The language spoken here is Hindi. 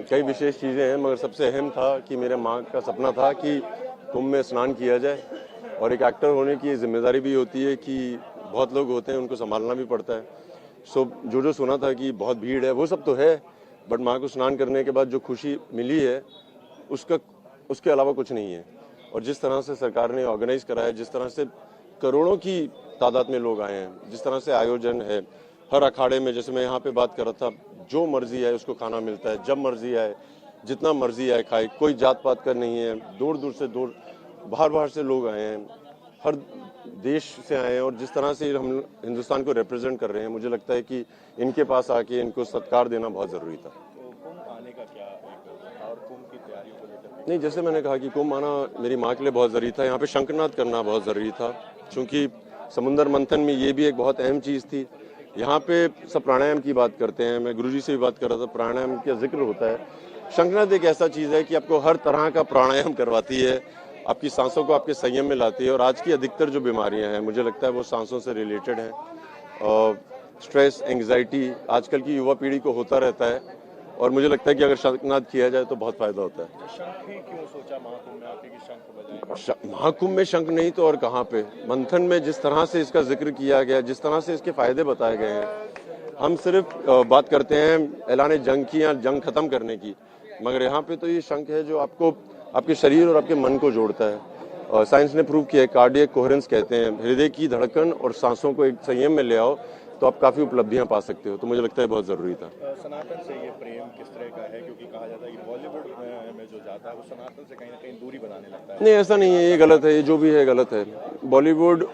कई विशेष चीज़ें हैं, मगर सबसे अहम था कि मेरे माँ का सपना था कि कुंभ में स्नान किया जाए। और एक एक्टर होने की जिम्मेदारी भी होती है कि बहुत लोग होते हैं, उनको संभालना भी पड़ता है। सो जो सुना था कि बहुत भीड़ है, वो सब तो है, बट माँ को स्नान करने के बाद जो खुशी मिली है उसका उसके अलावा कुछ नहीं है। और जिस तरह से सरकार ने ऑर्गेनाइज करा है, जिस तरह से करोड़ों की तादाद में लोग आए हैं, जिस तरह से आयोजन है हर अखाड़े में, जैसे मैं यहाँ पे बात कर रहा था, जो मर्जी आए उसको खाना मिलता है, जब मर्जी आए, जितना मर्जी आए खाए, कोई जात पात का नहीं है। दूर दूर से बाहर से लोग आए हैं, हर देश से आए हैं, और जिस तरह से हम हिंदुस्तान को रिप्रेजेंट कर रहे हैं, मुझे लगता है कि इनके पास आके इनको सत्कार देना बहुत ज़रूरी था। तो कुंभ आने का क्या एक और कुंभ की तैयारियों को लेकर? नहीं, जैसे मैंने कहा कि कुंभ आना मेरी माँ के लिए बहुत ज़रूरी था, यहाँ पे शंखनाद करना बहुत ज़रूरी था, क्योंकि समुद्र मंथन में ये भी एक बहुत अहम चीज़ थी। यहाँ पे सब प्राणायाम की बात करते हैं, मैं गुरुजी से भी बात कर रहा था, प्राणायाम का जिक्र होता है। शंखनाद एक ऐसा चीज़ है कि आपको हर तरह का प्राणायाम करवाती है, आपकी सांसों को आपके संयम में लाती है। और आज की अधिकतर जो बीमारियां हैं, मुझे लगता है वो सांसों से रिलेटेड हैं। स्ट्रेस, एंग्जाइटी आजकल की युवा पीढ़ी को होता रहता है, और मुझे लगता है कि अगर शंखनाद किया जाए तो बहुत फायदा होता है। शंख ही क्यों सोचा महाकुंभ में आपके कि शंख बजाएं? महाकुंभ में शंख नहीं तो और कहाँ पे। मंथन में जिस तरह से इसका जिक्र किया गया, जिस तरह से इसके फायदे बताए गए हैं, हम सिर्फ बात करते हैं ऐलान जंग की या जंग खत्म करने की, मगर यहाँ पे तो ये शंख है जो आपको आपके शरीर और आपके मन को जोड़ता है। और साइंस ने प्रूव किया है, कार्डियक कोहेरेंस कहते हैं, हृदय की धड़कन और सांसों को एक संयम में ले आओ तो आप काफ़ी उपलब्धियां पा सकते हो। तो मुझे लगता है बहुत ज़रूरी था। सनातन से ये प्रेम किस तरह का है, क्योंकि कहा जाता है कि बॉलीवुड में जो जाता है वो सनातन से कहीं ना कहीं दूरी बनाने लगता है। नहीं, ऐसा नहीं है, ये गलत है, ये जो भी है गलत है। बॉलीवुड